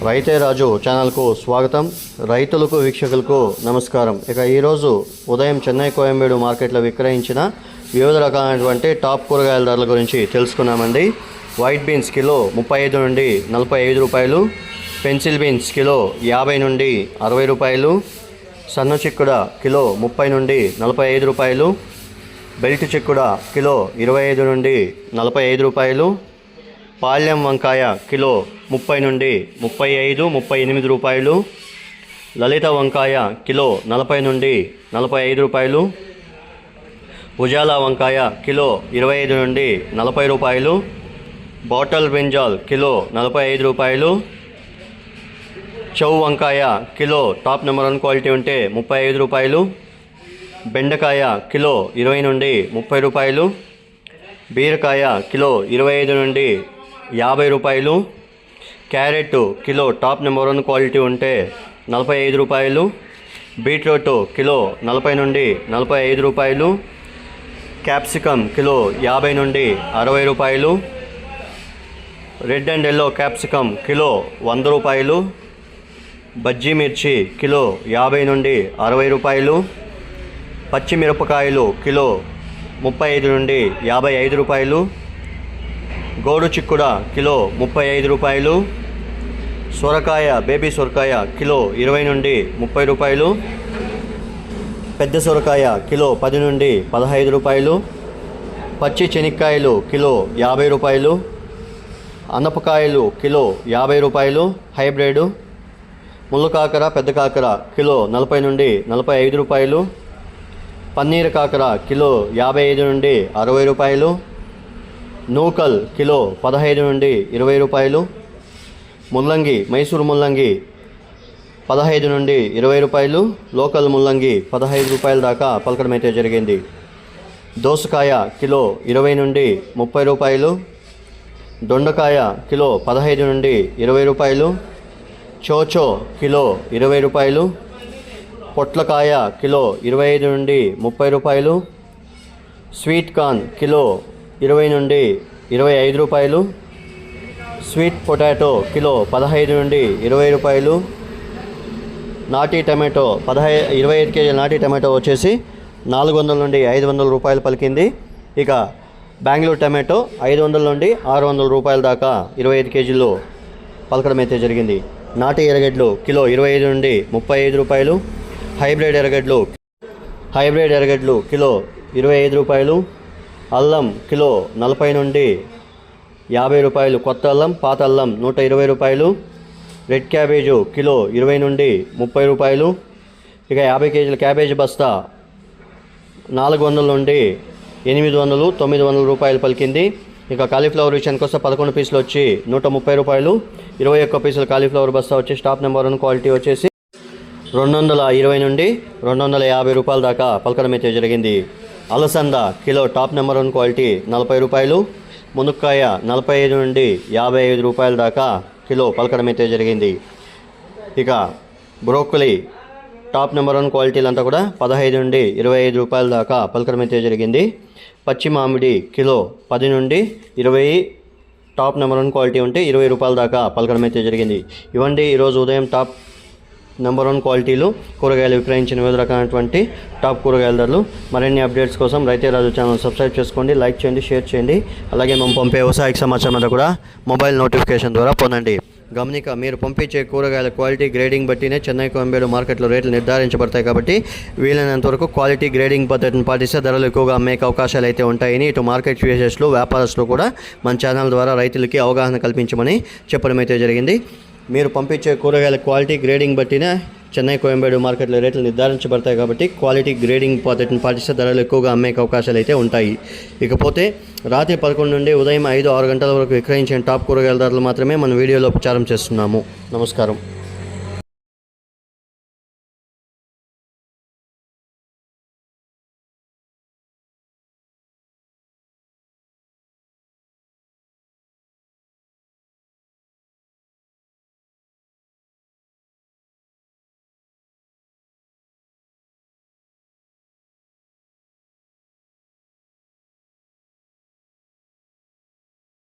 రైతే రాజు ఛానల్కు స్వాగతం. రైతులకు వీక్షకులకు నమస్కారం. ఈరోజు ఉదయం చెన్నై కోయంబేడు మార్కెట్లో విక్రయించిన వివిధ రకాలైనటువంటి టాప్ కూరగాయల ధరల గురించి తెలుసుకున్నామండి. వైట్ బీన్స్ కిలో 35 నుండి 45 రూపాయలు, పెన్సిల్ బీన్స్ కిలో 50 నుండి 60 రూపాయలు, సన్న చిక్కుడ కిలో 30 నుండి 45 రూపాయలు, బెల్ట్ చిక్కుడ కిలో 25 నుండి 45 రూపాయలు, పాళ్యం వంకాయ కిలో 30 నుండి 35, 38 రూపాయలు, లలిత వంకాయ కిలో 40 నుండి 45 రూపాయలు, ఉజాలా వంకాయ కిలో 25 నుండి 40 రూపాయలు, బాటల్ బ్రింజాల్ కిలో 45 రూపాయలు, చౌ వంకాయ కిలో టాప్ నెంబర్ 1 క్వాలిటీ ఉంటే 35 రూపాయలు, బెండకాయ కిలో 20 నుండి 30 రూపాయలు, బీరకాయ కిలో 25 నుండి 50 రూపాయలు, carrot kilo top number 1 quality ఉంటే 45 రూపాయలు, బీట్రూట్ కిలో 40 నుండి 45 రూపాయలు, క్యాప్సికమ్ కిలో 50 నుండి 60 రూపాయలు, red and yellow capsicum kilo 100 రూపాయలు, బజ్జీ మిర్చి కిలో 50 నుండి 60 రూపాయలు, పచ్చిమిరపకాయలు కిలో 35 నుండి 55 రూపాయలు, గోడు చిక్కుడ కిలో 35 రూపాయలు, సొరకాయ బేబీ సొరకాయ కిలో 20 నుండి 30 రూపాయలు, పెద్ద సొరకాయ కిలో 10 నుండి 15 రూపాయలు, పచ్చి చెనిక్కాయలు కిలో 50 రూపాయలు, అనపకాయలు కిలో 50 రూపాయలు హైబ్రిడ్, ముళ్ళు కాకర పెద్ద కాకర కిలో 40 నుండి 45 రూపాయలు, పన్నీర్ కాకర కిలో 55 నుండి 60 రూపాయలు, నూకల్ కిలో 15 నుండి 20 రూపాయలు, ముల్లంగి మైసూర్ ముల్లంగి 15 నుండి 20 రూపాయలు, లోకల్ ముల్లంగి 15 రూపాయల దాకా పలకడమైతే జరిగింది. దోసకాయ కిలో 20 నుండి 30 రూపాయలు, దొండకాయ కిలో 15 నుండి 20 రూపాయలు, చోచో కిలో 20 రూపాయలు, పొట్లకాయ కిలో 25 నుండి 30 రూపాయలు, స్వీట్ కార్న్ కిలో 20 నుండి 25 రూపాయలు, స్వీట్ పొటాటో కిలో 15 నుండి 20 రూపాయలు, నాటి టమాటో 25 కేజీల నాటి టమాటో వచ్చేసి 400 నుండి 500 రూపాయలు పలికింది. ఇక బెంగళూరు టమాటో 500 నుండి 600 రూపాయల దాకా 25 కేజీలు పలకడం అయితే జరిగింది. నాటి ఎర్రగడ్డలు కిలో 25 నుండి 35 రూపాయలు, హైబ్రిడ్ ఎర్రగడ్డలు కిలో 25 రూపాయలు, అల్లం కిలో 40 నుండి 50 రూపాయలు, కొత్త అల్లం పాత అల్లం 120 రూపాయలు, రెడ్ క్యాబేజు కిలో 20 నుండి 30 రూపాయలు. ఇక 50 కేజీల క్యాబేజీ బస్తా 400 నుండి 800, 900 రూపాయలు పలికింది. ఇక కాలీఫ్లవర్ విషయానికి వస్తే 11 పీసులు వచ్చి 130 రూపాయలు, 21 పీసుల కాలీఫ్లవర్ బస్తా వచ్చి టాప్ నెంబర్ 1 క్వాలిటీ వచ్చేసి 220 నుండి 250 రూపాయల దాకా పలకడం అయితే జరిగింది. అలసంద కిలో టాప్ నెంబర్ 1 క్వాలిటీ 40 రూపాయలు, మునక్కాయ 45 నుండి 55 రూపాయల దాకా కిలో పలకడం అయితే జరిగింది. ఇక బ్రోకలీ టాప్ నెంబర్ 1 క్వాలిటీలంతా కూడా 15 నుండి 25 రూపాయల దాకా పలకడం అయితే జరిగింది. పచ్చి మామిడి కిలో 10 నుండి 20, టాప్ నెంబర్ 1 క్వాలిటీ ఉంటే 20 రూపాయల దాకా పలకడం అయితే జరిగింది. ఇవ్వండి ఈరోజు ఉదయం టాప్ నెంబర్ 1 క్వాలిటీలు కూరగాయలు విక్రయించిన వివిధ రకాలైనటువంటి టాప్ కూరగాయల ధరలు. మరిన్ని అప్డేట్స్ కోసం రైతే రాజు ఛానల్ సబ్స్క్రైబ్ చేసుకోండి, లైక్ చేయండి, షేర్ చేయండి. అలాగే మేము పంపే వ్యవసాయ సమాచారం అంతా కూడా మొబైల్ నోటిఫికేషన్ ద్వారా పొందండి. గమనిక, మీరు పంపించే కూరగాయల క్వాలిటీ గ్రేడింగ్ బట్టినే చెన్నై కోయంబేడు మార్కెట్లో రేట్లు నిర్ధారించబడతాయి. కాబట్టి వీలైనంత వరకు క్వాలిటీ గ్రేడింగ్ పద్ధతిని పాటిస్తే ధరలు ఎక్కువగా అమ్మే అవకాశాలు అయితే ఉంటాయని ఇటు మార్కెట్ విశేషాలు వ్యాపారస్తులు కూడా మన ఛానల్ ద్వారా రైతులకి అవగాహన కల్పించమని చెప్పడం అయితే జరిగింది. మీరు పంపించే కూరగాయల క్వాలిటీ గ్రేడింగ్ బట్టినే చెన్నై కోయంబేడు మార్కెట్లో రేట్లు నిర్ధారించబడతాయి. కాబట్టి క్వాలిటీ గ్రేడింగ్ పద్ధతిని పాటిస్తే ధరలు ఎక్కువగా అమ్మే అవకాశాలు అయితే ఉంటాయి. ఇకపోతే రాత్రి 11 నుండి ఉదయం 5-6 గంటల వరకు విక్రయించిన టాప్ కూరగాయల ధరలు మాత్రమే మన వీడియోలో ప్రచారం చేస్తున్నాము. నమస్కారం.